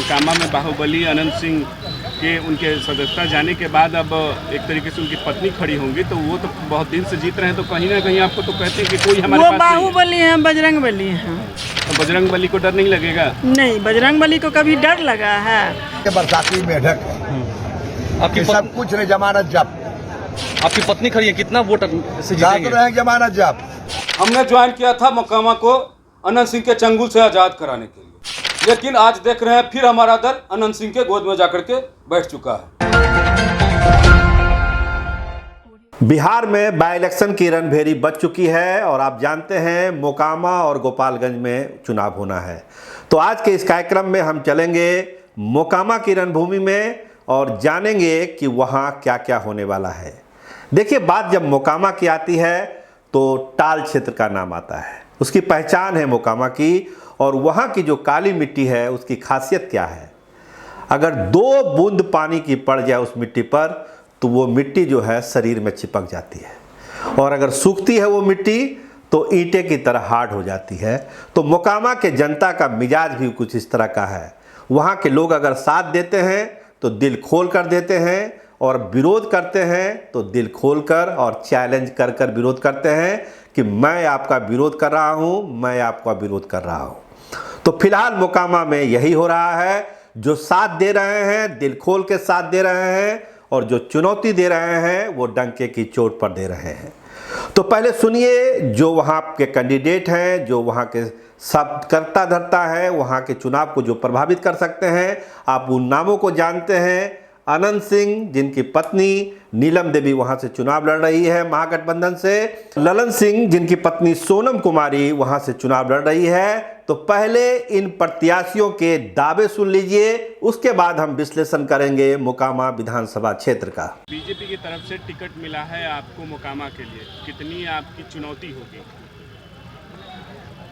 मोकामा में बाहुबली अनंत सिंह के उनके सदस्यता जाने के बाद अब एक तरीके से उनकी पत्नी खड़ी होंगी, तो वो तो बहुत दिन से जीत रहे हैं, तो कहीं ना कहीं आपको तो कहते हैं कि कोई हमारे वो पास नहीं है। बाहुबली हैं, बजरंग बली हैं। तो बजरंग बली को डर नहीं लगेगा? नहीं, बजरंग बली को कभी डर लगा है? बरसाती मेढक है, आपकी सब कुछ नहीं, जमानत जब्त। आपकी पत्नी खड़ी है, कितना वोट से जीतेंगे? रहे जमानत जब्त। हमने ज्वाइन किया था मोकामा को अनंत सिंह के चंगुल से आज़ाद कराने के लिए, लेकिन आज देख रहे हैं फिर हमारा दल अनंत सिंह के गोद में जाकर के बैठ चुका है। बिहार में बाई इलेक्शन की रणभेरी बच चुकी है और आप जानते हैं मोकामा और गोपालगंज में चुनाव होना है। तो आज के इस कार्यक्रम में हम चलेंगे मोकामा की रणभूमि में और जानेंगे कि वहाँ क्या क्या होने वाला है। देखिए, बात जब मोकामा की आती है तो टाल क्षेत्र का नाम आता है, उसकी पहचान है मोकामा की, और वहाँ की जो काली मिट्टी है उसकी खासियत क्या है। अगर 2 बूंद पानी की पड़ जाए उस मिट्टी पर तो वो मिट्टी जो है शरीर में चिपक जाती है, और अगर सूखती है वो मिट्टी तो ईंटे की तरह हार्ड हो जाती है। तो मोकामा के जनता का मिजाज भी कुछ इस तरह का है। वहाँ के लोग अगर साथ देते हैं तो दिल खोल कर देते हैं, और विरोध करते हैं तो दिल खोल कर और चैलेंज कर कर विरोध करते हैं कि मैं आपका विरोध कर रहा हूँ, मैं आपका विरोध कर रहा हूँ। तो फिलहाल मोकामा में यही हो रहा है। जो साथ दे रहे हैं दिल खोल के साथ दे रहे हैं, और जो चुनौती दे रहे हैं वो डंके की चोट पर दे रहे हैं। तो पहले सुनिए जो वहाँ के कैंडिडेट हैं, जो वहाँ के सब करता धरता है, वहाँ के चुनाव को जो प्रभावित कर सकते हैं। आप उन नामों को जानते हैं। अनंत सिंह, जिनकी पत्नी नीलम देवी वहाँ से चुनाव लड़ रही है महागठबंधन से। ललन सिंह, जिनकी पत्नी सोनम कुमारी वहाँ से चुनाव लड़ रही है। तो पहले इन प्रत्याशियों के दावे सुन लीजिए, उसके बाद हम विश्लेषण करेंगे मोकामा विधानसभा क्षेत्र का। बीजेपी की तरफ से टिकट मिला है आपको मोकामा के लिए, कितनी आपकी चुनौती होगी?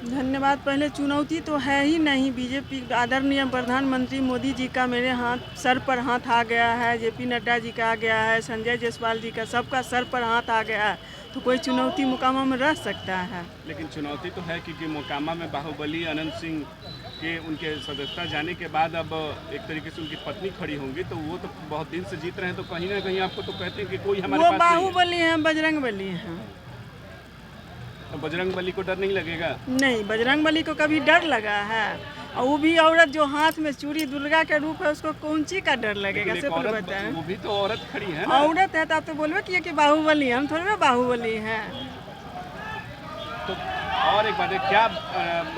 धन्यवाद। पहले चुनौती तो है ही नहीं। बीजेपी आदरणीय प्रधानमंत्री मोदी जी का मेरे सर पर हाथ आ गया है, जेपी नड्डा जी का आ गया है, संजय जायसवाल जी का, सबका सर पर हाथ आ गया है, तो कोई चुनौती मोकामा में रह सकता है? लेकिन चुनौती तो है, क्योंकि मोकामा में बाहुबली अनंत सिंह के उनके सदस्यता जाने के बाद अब एक तरीके से उनकी पत्नी खड़ी होंगी, तो वो तो बहुत दिन से जीत रहे हैं, तो कहीं ना कहीं आपको तो कहते हैं कि कोई हमारे वो पास नहीं है। बाहुबली हैं, बजरंग बली हैं। तो बजरंग बली को डर नहीं लगेगा? नहीं, बजरंग बली को कभी डर लगा है? और वो भी औरत जो हाथ में चूड़ी दुर्गा के रूप है, उसको कौन सी का डर लगेगा? लेकिन एक सिर्फ औरत, बताएं। वो भी तो औरत खड़ी है ना। औरत है तो आप तो बोलबे किए कि बाहुबली, हम थोड़ी ना बाहुबली हैं। तो और एक बात है, क्या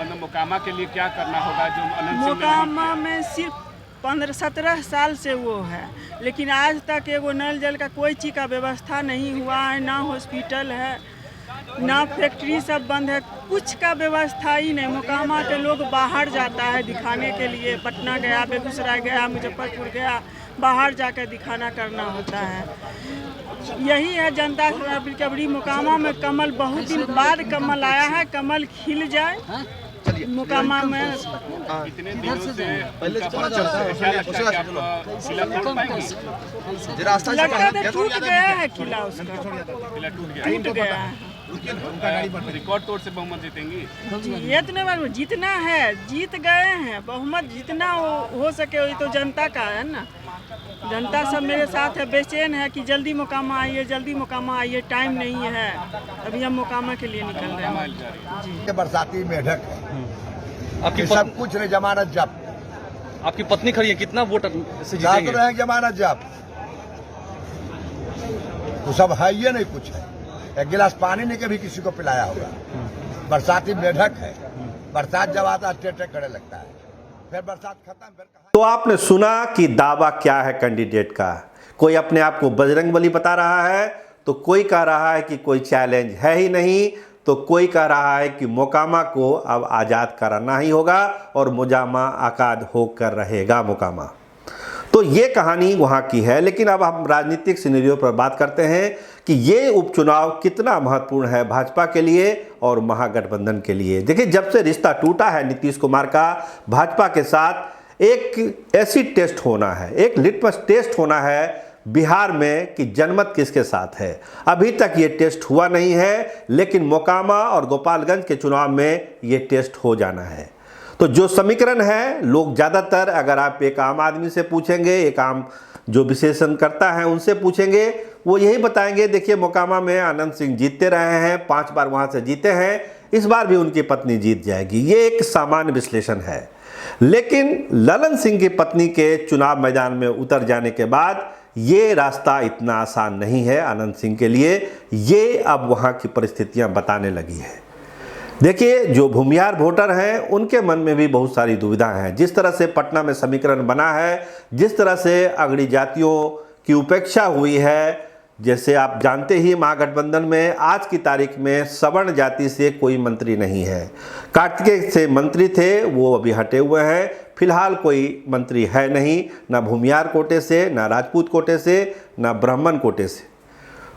मतलब मोकामा के लिए क्या करना होगा जो अनंत सिंह ने नहीं मोकामा किया? में सिर्फ 15-17 साल से वो है, लेकिन आज तक एगो नल जल का कोई चीज़ का व्यवस्था नहीं हुआ है, ना हॉस्पिटल है, ना फैक्ट्री, सब बंद है, कुछ का व्यवस्था ही नहीं। मोकामा के लोग बाहर जाता है दिखाने के लिए, पटना गया, बेगूसराय गया, मुजफ्फरपुर गया, बाहर जाकर दिखाना करना होता है। यही है जनता कबरी। मोकामा में कमल बहुत दिन बाद कमल आया है, कमल खिल जाए मोकामा में। इतने दिनों से उनका परचम से क्या लगता है कि आप किला तोड़ पाएंगे? लगता है टूट गया है किला, उसका किला टूट गया, टूट गया है। रिकॉर्ड तोड़ से बहुमत जीतेंगी? जी, ये तो नहीं, जीतना है, जीत गए हैं। बहुमत जितना हो सके वही तो जनता का है ना। जनता सब मेरे साथ है, बेचैन है कि जल्दी मोकामा आइए, जल्दी मोकामा आइए, टाइम नहीं है। अभी हम मोकामा के लिए निकल रहे हैं जी। बरसाती मेढक है, आपकी सब कुछ नहीं, जमानत जब्त। आपकी पत्नी खड़ी है, कितना वोट से जीतेंगे? रहे जमानत जब्त। तो सब है ही नहीं, कुछ है। एक गिलास पानी नहीं कभी किसी को पिलाया होगा। बरसाती मेढक है, बरसात जब आता है टेटे करे लगता है, फिर बरसात खत्म, फिर कहाँ। तो आपने सुना कि दावा क्या है कैंडिडेट का। कोई अपने आप को बजरंग बली बता रहा है, तो कोई कह रहा है कि कोई चैलेंज है ही नहीं, तो कोई कह रहा है कि मोकामा को अब आज़ाद कराना ही होगा और मोजामा आज़ाद होकर रहेगा मोकामा। तो ये कहानी वहाँ की है। लेकिन अब हम राजनीतिक सिनेरियो पर बात करते हैं कि ये उपचुनाव कितना महत्वपूर्ण है भाजपा के लिए और महागठबंधन के लिए। देखिए, जब से रिश्ता टूटा है नीतीश कुमार का भाजपा के साथ, एक ऐसी टेस्ट होना है, एक लिटमस टेस्ट होना है बिहार में कि जनमत किसके साथ है। अभी तक ये टेस्ट हुआ नहीं है, लेकिन मोकामा और गोपालगंज के चुनाव में ये टेस्ट हो जाना है। तो जो समीकरण है, लोग ज़्यादातर अगर आप एक आम आदमी से पूछेंगे, एक आम जो विश्लेषण करता है उनसे पूछेंगे, वो यही बताएंगे देखिए मोकामा में अनंत सिंह जीतते रहे हैं, 5 बार वहाँ से जीते हैं, इस बार भी उनकी पत्नी जीत जाएगी। ये एक सामान्य विश्लेषण है। लेकिन ललन सिंह की पत्नी के चुनाव मैदान में उतर जाने के बाद ये रास्ता इतना आसान नहीं है अनंत सिंह के लिए, ये अब वहाँ की परिस्थितियाँ बताने लगी है। देखिए जो भूमिहार वोटर हैं उनके मन में भी बहुत सारी दुविधाएं हैं। जिस तरह से पटना में समीकरण बना है, जिस तरह से अगड़ी जातियों की उपेक्षा हुई है, जैसे आप जानते ही महागठबंधन में आज की तारीख में सवर्ण जाति से कोई मंत्री नहीं है। कार्तिकेय से मंत्री थे, वो अभी हटे हुए हैं। फिलहाल कोई मंत्री है नहीं, ना भूमिहार कोटे से, ना राजपूत कोटे से, ना ब्राह्मण कोटे से।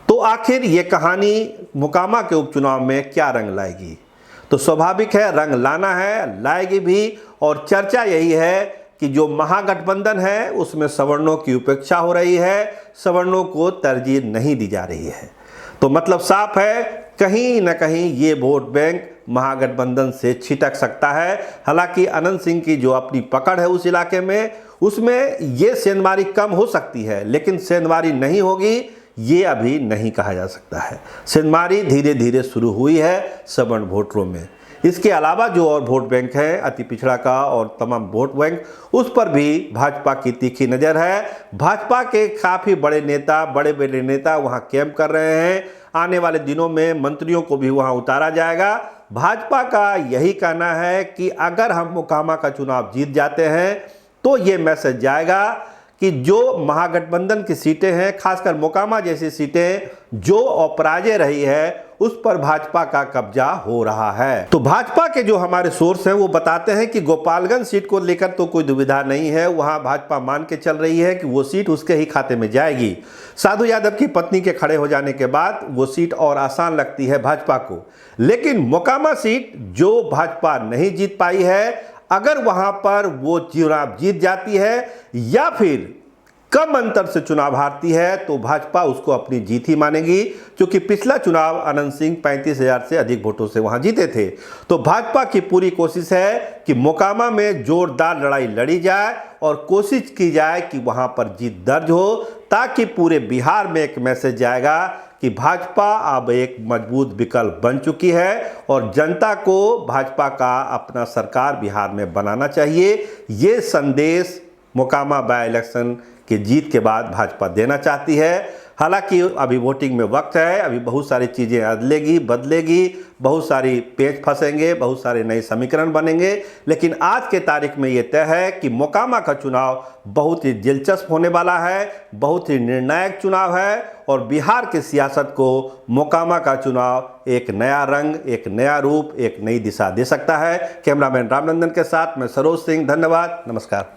तो आखिर ये कहानी मोकामा के उपचुनाव में क्या रंग लाएगी? तो स्वाभाविक है रंग लाना है, लाएगी भी। और चर्चा यही है कि जो महागठबंधन है उसमें सवर्णों की उपेक्षा हो रही है, सवर्णों को तरजीह नहीं दी जा रही है। तो मतलब साफ है कहीं न कहीं ये वोट बैंक महागठबंधन से छिटक सकता है। हालांकि अनंत सिंह की जो अपनी पकड़ है उस इलाके में, उसमें ये सेंधमारी कम हो सकती है, लेकिन सेंधमारी नहीं होगी ये अभी नहीं कहा जा सकता है। सेंधमारी धीरे धीरे शुरू हुई है सवर्ण वोटरों में। इसके अलावा जो और वोट बैंक है, अति पिछड़ा का और तमाम वोट बैंक, उस पर भी भाजपा की तीखी नज़र है। भाजपा के काफ़ी बड़े नेता, बड़े बड़े नेता वहां कैंप कर रहे हैं। आने वाले दिनों में मंत्रियों को भी वहां उतारा जाएगा। भाजपा का यही कहना है कि अगर हम मोकामा का चुनाव जीत जाते हैं तो ये मैसेज जाएगा कि जो महागठबंधन की सीटें हैं, खासकर मोकामा जैसी सीटें जो अपराजय रही है, उस पर भाजपा का कब्जा हो रहा है। तो भाजपा के जो हमारे सोर्स हैं वो बताते हैं कि गोपालगंज सीट को लेकर तो कोई दुविधा नहीं है, वहां भाजपा मान के चल रही है कि वो सीट उसके ही खाते में जाएगी। साधु यादव की पत्नी के खड़े हो जाने के बाद वो सीट और आसान लगती है भाजपा को। लेकिन मोकामा सीट जो भाजपा नहीं जीत पाई है, अगर वहां पर वो चुनाव जीत जाती है या फिर कम अंतर से चुनाव हारती है, तो भाजपा उसको अपनी जीत ही मानेगी। क्योंकि पिछला चुनाव अनंत सिंह 35,000 से अधिक वोटों से वहां जीते थे। तो भाजपा की पूरी कोशिश है कि मोकामा में जोरदार लड़ाई लड़ी जाए और कोशिश की जाए कि वहां पर जीत दर्ज हो, ताकि पूरे बिहार में एक मैसेज जाएगा कि भाजपा अब एक मजबूत विकल्प बन चुकी है और जनता को भाजपा का अपना सरकार बिहार में बनाना चाहिए। ये संदेश मोकामा बाय इलेक्शन के जीत के बाद भाजपा देना चाहती है। हालांकि अभी वोटिंग में वक्त है, अभी बहुत सारी चीज़ें अदलेगी बदलेगी, बहुत सारी पेच फंसेंगे, बहुत सारे नए समीकरण बनेंगे। लेकिन आज के तारीख में ये तय है कि मोकामा का चुनाव बहुत ही दिलचस्प होने वाला है, बहुत ही निर्णायक चुनाव है और बिहार की सियासत को मोकामा का चुनाव एक नया रंग, एक नया रूप, एक नई दिशा दे सकता है। कैमरामैन रामनंदन के साथ मैं सरोज सिंह, धन्यवाद, नमस्कार।